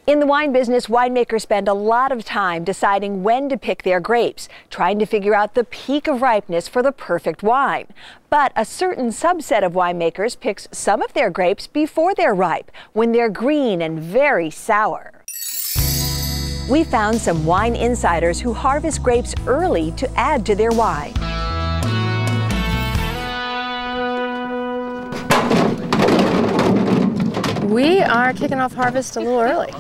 In the wine business, winemakers spend a lot of time deciding when to pick their grapes, trying to figure out the peak of ripeness for the perfect wine. But a certain subset of winemakers picks some of their grapes before they're ripe, when they're green and very sour. We found some wine insiders who harvest grapes early to add to their wine. We are kicking off harvest a little early.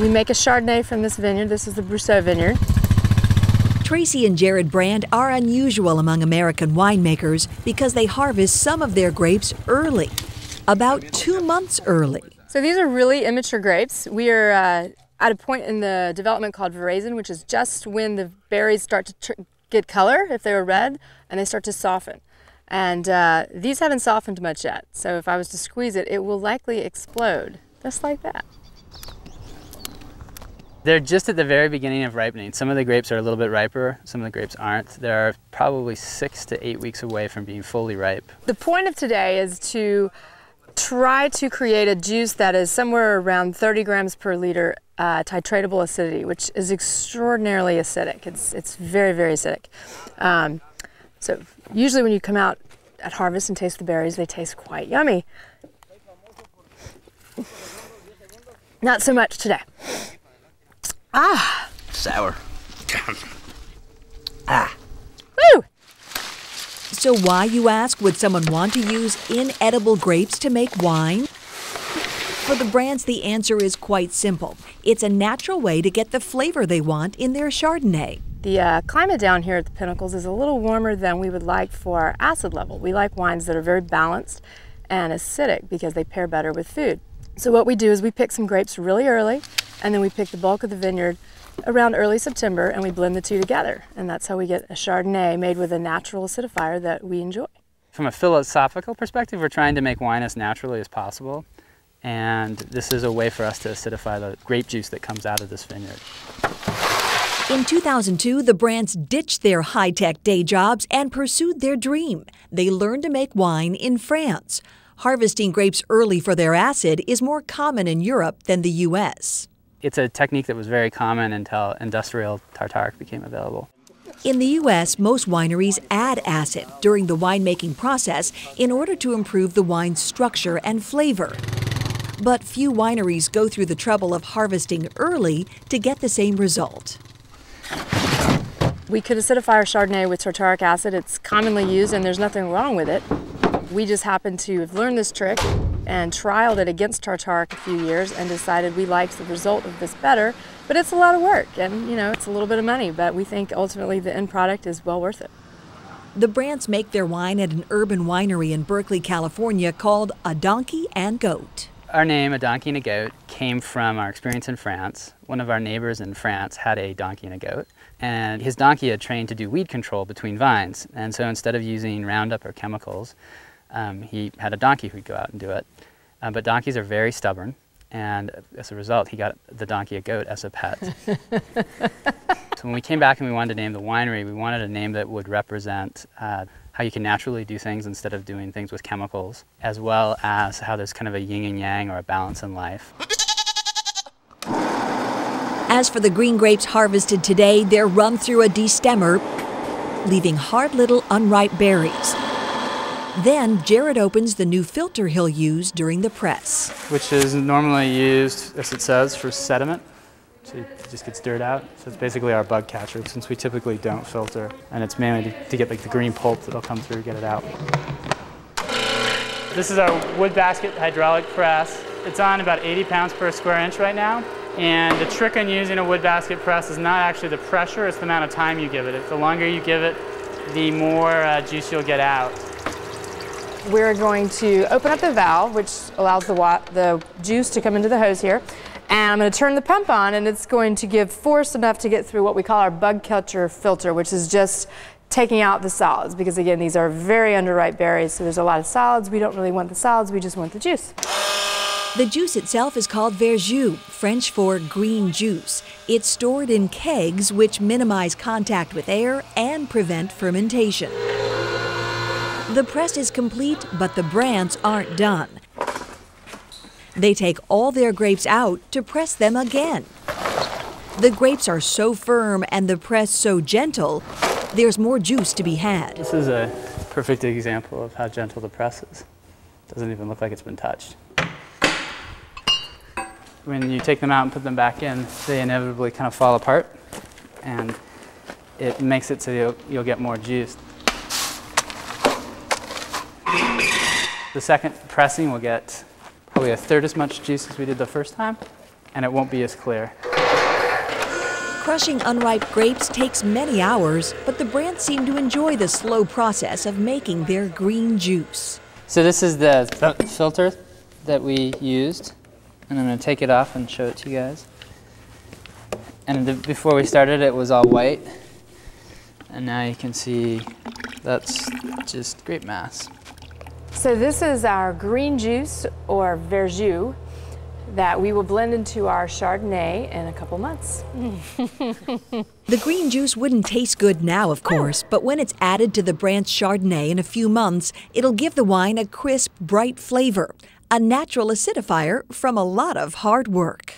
We make a Chardonnay from this vineyard. This is the Brousseau vineyard. Tracy and Jared Brand are unusual among American winemakers because they harvest some of their grapes early, about 2 months early. So these are really immature grapes. We are at a point in the development called veraison, which is just when the berries start to get color, if they were red, and they start to soften. And these haven't softened much yet, so if I was to squeeze it, it will likely explode, just like that. They're just at the very beginning of ripening. Some of the grapes are a little bit riper, some of the grapes aren't. They're probably 6 to 8 weeks away from being fully ripe. The point of today is to try to create a juice that is somewhere around 30 grams per liter titratable acidity, which is extraordinarily acidic. It's very, very acidic. So usually when you come out at harvest and taste the berries, they taste quite yummy. Not so much today. Ah! Sour. Ah! Woo! So why, you ask, would someone want to use inedible grapes to make wine? For the Brands, the answer is quite simple. It's a natural way to get the flavor they want in their Chardonnay. The climate down here at the Pinnacles is a little warmer than we would like for our acid level. We like wines that are very balanced and acidic because they pair better with food. So what we do is we pick some grapes really early, and then we pick the bulk of the vineyard around early September, and we blend the two together. And that's how we get a Chardonnay made with a natural acidifier that we enjoy. From a philosophical perspective, we're trying to make wine as naturally as possible. And this is a way for us to acidify the grape juice that comes out of this vineyard. In 2002, the Brands ditched their high-tech day jobs and pursued their dream. They learned to make wine in France. Harvesting grapes early for their acid is more common in Europe than the U.S. It's a technique that was very common until industrial tartaric became available. In the U.S., most wineries add acid during the winemaking process in order to improve the wine's structure and flavor. But few wineries go through the trouble of harvesting early to get the same result. We could acidify our Chardonnay with tartaric acid. It's commonly used and there's nothing wrong with it. We just happened to have learned this trick and trialed it against tartaric a few years and decided we liked the result of this better, but it's a lot of work and, you know, it's a little bit of money, but we think ultimately the end product is well worth it. The Brands make their wine at an urban winery in Berkeley, California called A Donkey and Goat. Our name, A Donkey and a Goat, came from our experience in France. One of our neighbors in France had a donkey and a goat, and his donkey had trained to do weed control between vines. And so instead of using Roundup or chemicals, he had a donkey who'd go out and do it. But donkeys are very stubborn, and as a result, he got the donkey a goat as a pet. So when we came back and we wanted to name the winery, we wanted a name that would represent how you can naturally do things instead of doing things with chemicals, as well as how there's kind of a yin and yang or a balance in life. As for the green grapes harvested today, they're run through a destemmer, leaving hard little unripe berries. Then Jared opens the new filter he'll use during the press. Which is normally used, as it says, for sediment. So it just gets dirt out. So it's basically our bug catcher, since we typically don't filter. And it's mainly to get like the green pulp that'll come through, get it out. This is our wood basket hydraulic press. It's on about 80 pounds per square inch right now. And the trick on using a wood basket press is not actually the pressure, it's the amount of time you give it. The longer you give it, the more juice you'll get out. We're going to open up the valve, which allows the juice to come into the hose here. And I'm going to turn the pump on, and it's going to give force enough to get through what we call our bug catcher filter, which is just taking out the solids. Because again, these are very underripe berries, so there's a lot of solids. We don't really want the solids, we just want the juice. The juice itself is called verjus, French for green juice. It's stored in kegs, which minimize contact with air and prevent fermentation. The press is complete, but the Brands aren't done. They take all their grapes out to press them again. The grapes are so firm and the press so gentle, there's more juice to be had. This is a perfect example of how gentle the press is. Doesn't even look like it's been touched. When you take them out and put them back in, they inevitably kind of fall apart, and it makes it so you'll get more juice. The second pressing will get probably a third as much juice as we did the first time, and it won't be as clear. Crushing unripe grapes takes many hours, but the Brants seem to enjoy the slow process of making their green juice. So this is the filter that we used, and I'm going to take it off and show it to you guys. And before we started, it was all white, and now you can see that's just grape mass. So this is our green juice, or verjus, that we will blend into our Chardonnay in a couple months. The green juice wouldn't taste good now, of course, but when it's added to the Brant's Chardonnay in a few months, it'll give the wine a crisp, bright flavor, a natural acidifier from a lot of hard work.